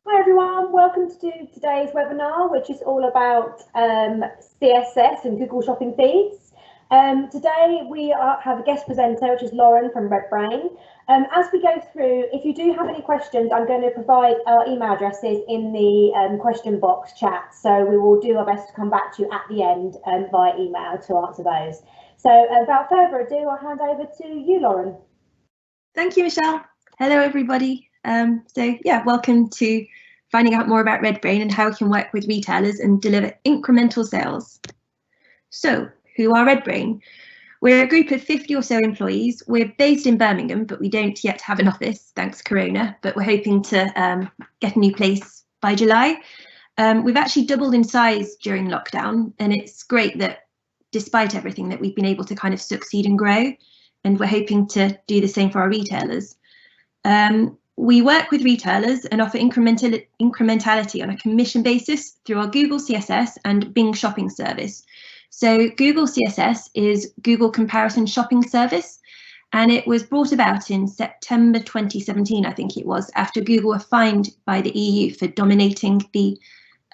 Hi everyone, welcome to today's webinar, which is all about CSS and Google Shopping feeds. Today we have a guest presenter, which is Lauren from Redbrain. As we go through, if you do have any questions, I'm going to provide our email addresses in the question box chat. So we will do our best to come back to you at the end via email to answer those. So without further ado, I'll hand over to you, Lauren. Thank you, Michelle. Hello, everybody. Welcome to finding out more about Redbrain and how we can work with retailers and deliver incremental sales. So, who are Redbrain? We're a group of 50 or so employees. We're based in Birmingham, but we don't yet have an office, thanks Corona, but we're hoping to get a new place by July. We've actually doubled in size during lockdown, and it's great that despite everything that we've been able to kind of succeed and grow, and we're hoping to do the same for our retailers. We work with retailers and offer incrementality on a commission basis through our Google CSS and Bing shopping service. So Google CSS is Google Comparison Shopping Service, and it was brought about in September 2017, I think it was, after Google were fined by the EU for dominating the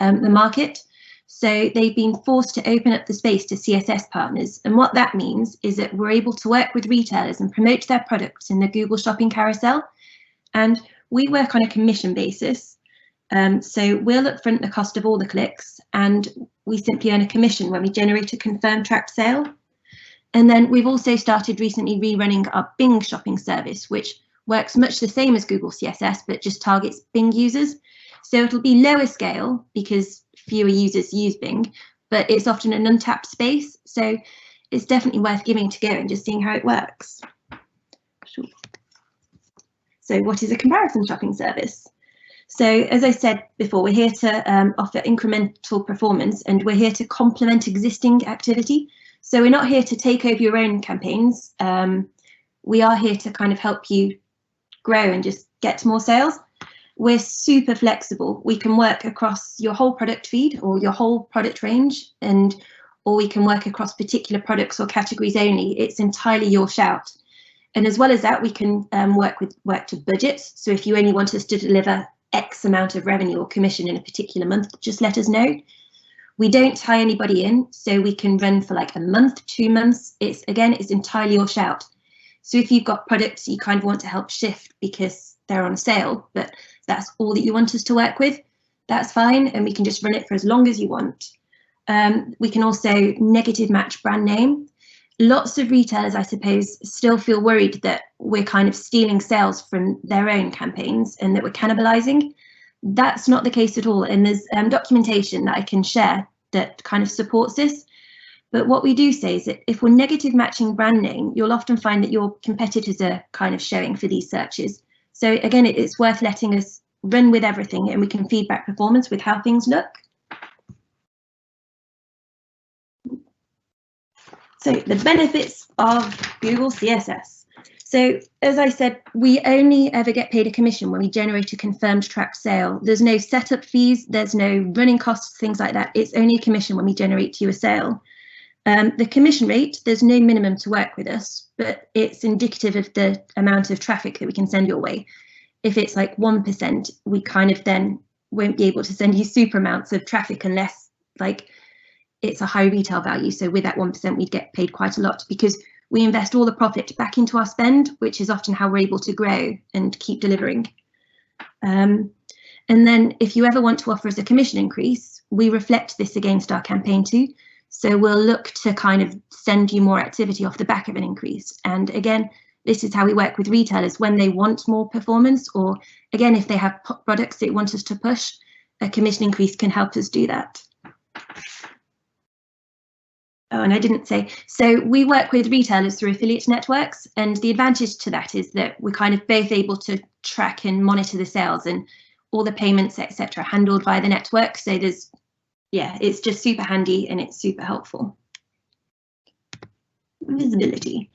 market. So they've been forced to open up the space to CSS partners. And what that means is that we're able to work with retailers and promote their products in the Google shopping carousel. And we work on a commission basis. So we'll upfront the cost of all the clicks, and we simply earn a commission when we generate a confirmed tracked sale. And then we've also started recently rerunning our Bing shopping service, which works much the same as Google CSS, but just targets Bing users. So it'll be lower scale because fewer users use Bing, but it's often an untapped space. So it's definitely worth giving to go and just seeing how it works. Sure. So what is a comparison shopping service? So as I said before, we're here to offer incremental performance, and we're here to complement existing activity. So we're not here to take over your own campaigns. We are here to kind of help you grow and just get more sales. We're super flexible. We can work across your whole product feed or your whole product range, or we can work across particular products or categories only. It's entirely your shout. And as well as that, we can work to budgets. So if you only want us to deliver X amount of revenue or commission in a particular month, just let us know. We don't tie anybody in, so we can run for like a month, 2 months. It's entirely your shout. So if you've got products you kind of want to help shift because they're on sale, but that's all that you want us to work with, that's fine, and we can just run it for as long as you want. We can also negative match brand name. Lots of retailers, I suppose, still feel worried that we're kind of stealing sales from their own campaigns and that we're cannibalizing. That's not the case at all, and there's documentation that I can share that kind of supports this. But what we do say is that if we're negative matching brand name, you'll often find that your competitors are kind of showing for these searches. So again, it's worth letting us run with everything, and we can feedback performance with how things look. So the benefits of Google CSS. So as I said, we only ever get paid a commission when we generate a confirmed tracked sale. There's no setup fees, there's no running costs, things like that. It's only a commission when we generate to you a sale. The commission rate, there's no minimum to work with us, but it's indicative of the amount of traffic that we can send your way. If it's like 1%, we kind of then won't be able to send you super amounts of traffic unless like it's a high retail value. So with that 1%, we'd get paid quite a lot because we invest all the profit back into our spend, which is often how we're able to grow and keep delivering. And then if you ever want to offer us a commission increase, we reflect this against our campaign too. So we'll look to kind of send you more activity off the back of an increase. And again, this is how we work with retailers when they want more performance, or again, if they have products they want us to push, a commission increase can help us do that. Oh, and I didn't say, so we work with retailers through affiliate networks, and the advantage to that is that we're kind of both able to track and monitor the sales and all the payments, etc., handled by the network. So there's, yeah, it's just super handy and it's super helpful. Visibility.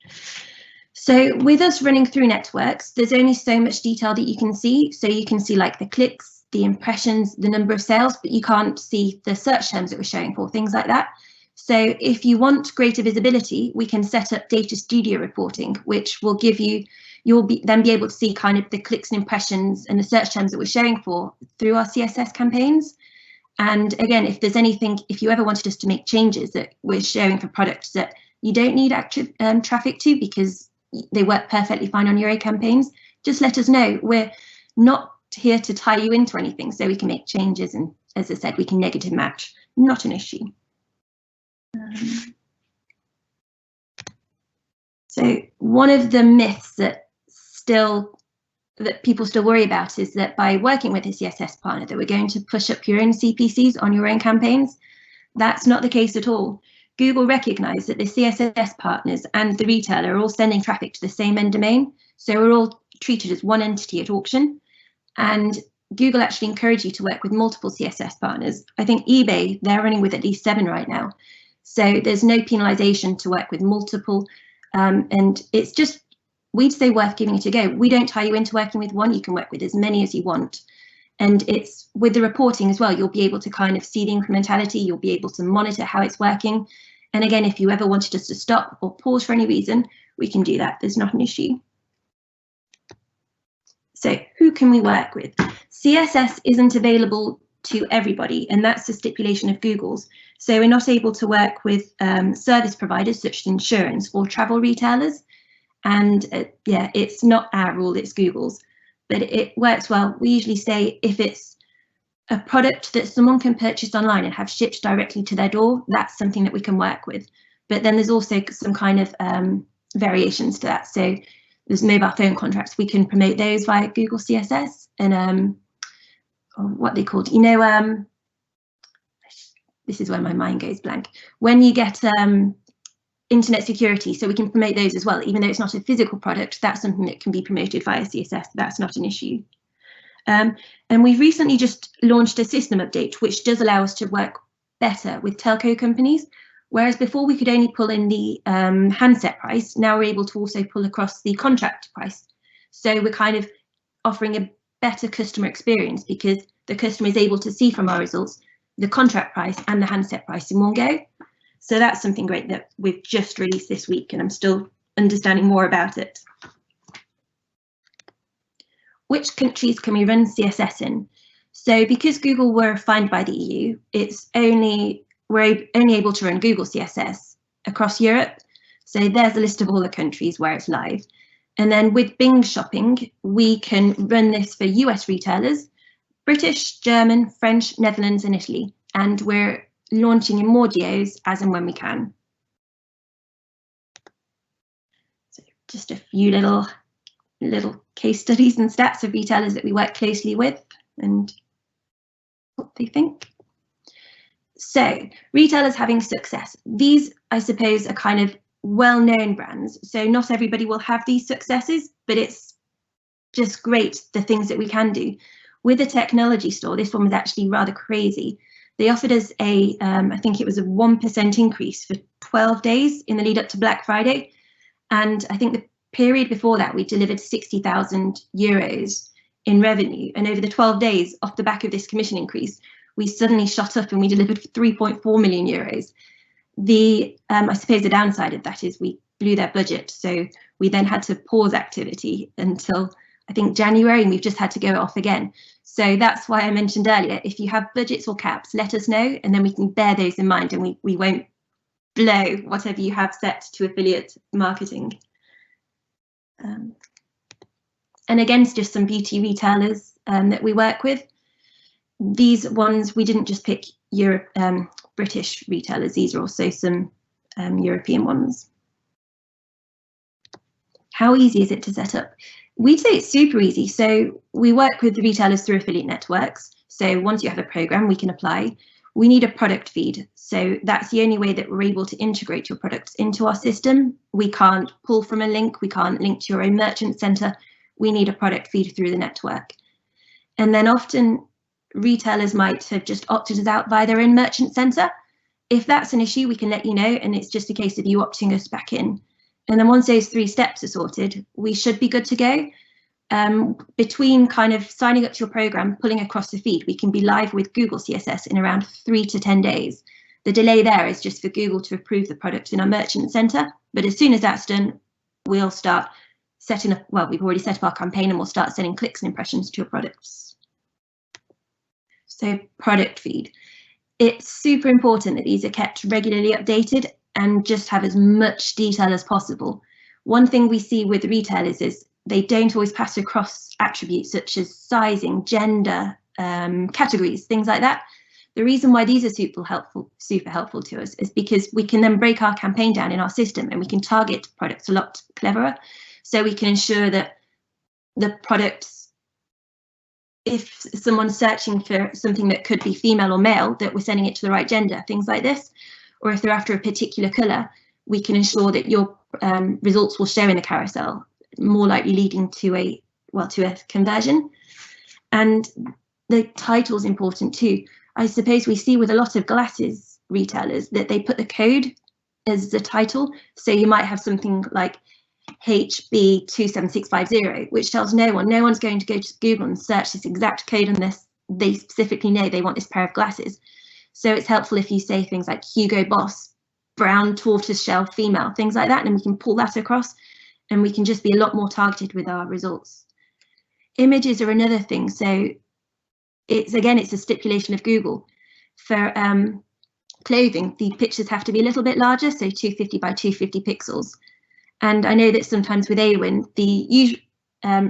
So with us running through networks, there's only so much detail that you can see. So you can see like the clicks, the impressions, the number of sales, but you can't see the search terms that we're showing for, things like that. So if you want greater visibility, we can set up data studio reporting, which will give you, you'll then be able to see kind of the clicks and impressions and the search terms that we're showing for through our CSS campaigns. And again, if there's anything, if you ever wanted us to make changes that we're showing for products that you don't need active traffic to because they work perfectly fine on your own campaigns, just let us know. We're not here to tie you into anything, so we can make changes, and as I said, we can negative match, not an issue. So one of the myths that people still worry about is that by working with a CSS partner that we're going to push up your own CPCs on your own campaigns. That's not the case at all. Google recognised that the CSS partners and the retailer are all sending traffic to the same end domain, so we're all treated as one entity at auction. And Google actually encouraged you to work with multiple CSS partners. I think eBay, they're running with at least 7 right now. So there's no penalisation to work with multiple, and it's just, we'd say worth giving it a go. We don't tie you into working with one, you can work with as many as you want. And it's with the reporting as well, you'll be able to kind of see the incrementality, you'll be able to monitor how it's working. And again, if you ever wanted us to stop or pause for any reason, we can do that, there's not an issue. So who can we work with? CSS isn't available to everybody, and that's the stipulation of Google's. So we're not able to work with service providers such as insurance or travel retailers. And yeah, it's not our rule, it's Google's, but it works well. We usually say if it's a product that someone can purchase online and have shipped directly to their door, that's something that we can work with. But then there's also some kind of variations to that. So there's mobile phone contracts, we can promote those via Google CSS and what they called, you know, this is where my mind goes blank. When you get internet security, so we can promote those as well, even though it's not a physical product, that's something that can be promoted via CSS, that's not an issue. And we've recently just launched a system update, which does allow us to work better with telco companies, whereas before we could only pull in the handset price, now we're able to also pull across the contract price. So we're kind of offering a better customer experience because the customer is able to see from our results the contract price and the handset price in one go. So that's something great that we've just released this week, and I'm still understanding more about it. Which countries can we run CSS in? So because Google were fined by the EU, we're only able to run Google CSS across Europe. So there's a list of all the countries where it's live. And then with Bing Shopping, we can run this for US retailers, British, German, French, Netherlands and Italy. And we're launching in more geos as and when we can. So just a few little case studies and stats of retailers that we work closely with and what they think. So retailers having success. These, I suppose, are kind of well-known brands. So not everybody will have these successes, but it's just great, the things that we can do. With a technology store, this one was actually rather crazy. They offered us a, I think it was a 1% increase for 12 days in the lead up to Black Friday. And I think the period before that, we delivered 60,000 euros in revenue. And over the 12 days off the back of this commission increase, we suddenly shot up and we delivered 3.4 million euros. I suppose the downside of that is we blew their budget. So we then had to pause activity until I think January, and we've just had to go off again. So that's why I mentioned earlier, if you have budgets or caps, let us know, and then we can bear those in mind and we won't blow whatever you have set to affiliate marketing. And again, just some beauty retailers that we work with. These ones, we didn't just pick British retailers, these are also some European ones. How easy is it to set up? We'd say it's super easy. So we work with the retailers through affiliate networks. So once you have a program, we can apply. We need a product feed. So that's the only way that we're able to integrate your products into our system. We can't pull from a link. We can't link to your own merchant center. We need a product feed through the network. And then often retailers might have just opted us out via their own merchant center. If that's an issue, we can let you know, and it's just a case of you opting us back in. And then once those 3 steps are sorted, we should be good to go. Between kind of signing up to your program, pulling across the feed, we can be live with Google CSS in around 3 to 10 days. The delay there is just for Google to approve the product in our merchant center. But as soon as that's done, we'll start setting up, well, we've already set up our campaign and we'll start sending clicks and impressions to your products. So product feed. It's super important that these are kept regularly updated and just have as much detail as possible. One thing we see with retailers is they don't always pass across attributes such as sizing, gender, categories, things like that. The reason why these are super helpful to us is because we can then break our campaign down in our system and we can target products a lot cleverer. So we can ensure that the products, if someone's searching for something that could be female or male, that we're sending it to the right gender, things like this. Or if they're after a particular colour, we can ensure that your results will show in the carousel, more likely leading to a conversion. And the title is important too. I suppose we see with a lot of glasses retailers that they put the code as the title. So you might have something like HB27650, which tells no one's going to go to Google and search this exact code on this. They specifically know they want this pair of glasses. So it's helpful if you say things like Hugo Boss, brown tortoiseshell female, things like that, and we can pull that across and we can just be a lot more targeted with our results. Images are another thing. So it's a stipulation of Google. For clothing, the pictures have to be a little bit larger, so 250 by 250 pixels. And I know that sometimes with AWIN, the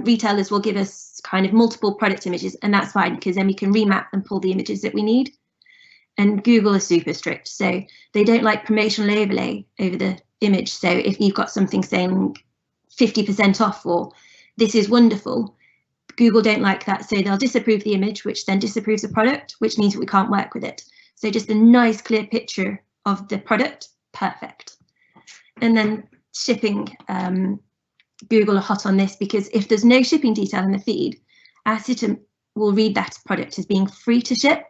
retailers will give us kind of multiple product images, and that's fine because then we can remap and pull the images that we need. And Google is super strict, so they don't like promotional overlay over the image. So if you've got something saying 50% off or this is wonderful, Google don't like that, so they'll disapprove the image, which then disapproves the product, which means that we can't work with it. So just a nice clear picture of the product, perfect. And then shipping, Google are hot on this because if there's no shipping detail in the feed, our system will read that product as being free to ship,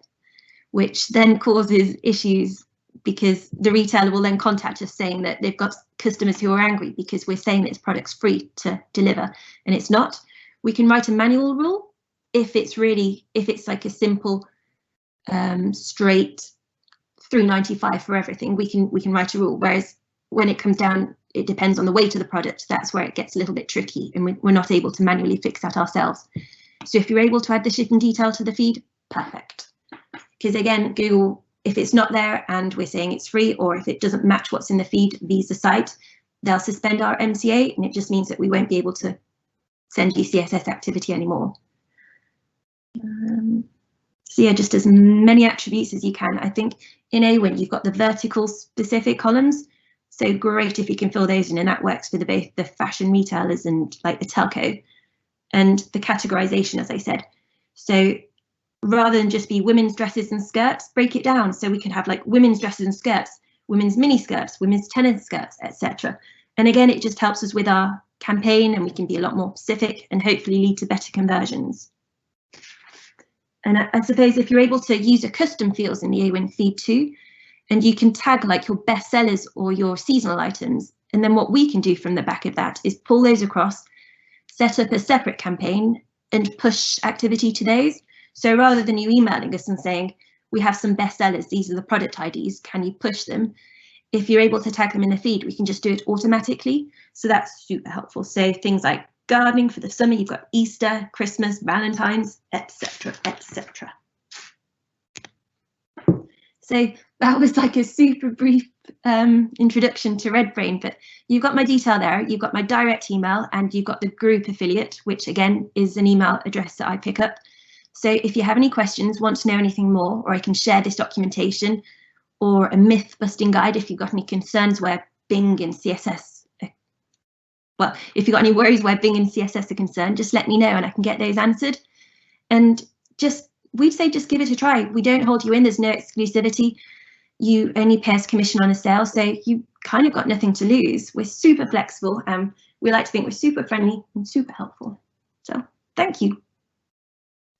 which then causes issues because the retailer will then contact us saying that they've got customers who are angry because we're saying that this product's free to deliver and it's not. We can write a manual rule if it's like a simple straight $3.95 for everything. We can write a rule, whereas when it comes down, it depends on the weight of the product. That's where it gets a little bit tricky and we're not able to manually fix that ourselves. So if you're able to add the shipping detail to the feed, perfect. Because again, Google, if it's not there and we're saying it's free, or if it doesn't match what's in the feed via the site, they'll suspend our MCA, and it just means that we won't be able to send you CSS activity anymore. So yeah, just as many attributes as you can. I think in AWIN you've got the vertical specific columns, so great if you can fill those in, and that works for both the fashion retailers and like the telco. And the categorization, as I said, so rather than just be women's dresses and skirts, break it down so we can have like women's dresses and skirts, women's mini skirts, women's tennis skirts, etc. And again, it just helps us with our campaign and we can be a lot more specific and hopefully lead to better conversions. And I suppose if you're able to use a custom fields in the AWIN feed too, and you can tag like your best sellers or your seasonal items, and then what we can do from the back of that is pull those across, set up a separate campaign and push activity to those. So rather than you emailing us and saying, we have some best sellers, these are the product IDs, can you push them? If you're able to tag them in the feed, we can just do it automatically. So that's super helpful. So things like gardening for the summer, you've got Easter, Christmas, Valentine's, etc., etc. So that was like a super brief introduction to Redbrain, but you've got my detail there, you've got my direct email, and you've got the group affiliate, which again is an email address that I pick up. So if you have any questions, want to know anything more, or I can share this documentation, or a myth busting guide if you've got any concerns where Bing and CSS, well, if you've got any worries where Bing and CSS are concerned, just let me know and I can get those answered. And we'd say just give it a try. We don't hold you in, there's no exclusivity. You only pay us commission on a sale, so you kind of got nothing to lose. We're super flexible and we like to think we're super friendly and super helpful. So thank you.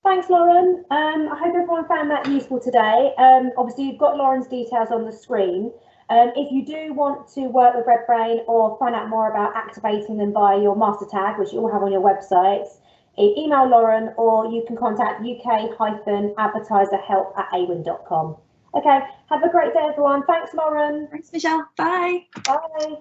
Thanks, Lauren. I hope everyone found that useful today. Obviously, you've got Lauren's details on the screen. If you do want to work with Redbrain or find out more about activating them via your master tag, which you all have on your websites, email Lauren or you can contact UK-advertiserhelp@awin.com. Okay, have a great day, everyone. Thanks, Lauren. Thanks, Michelle. Bye. Bye.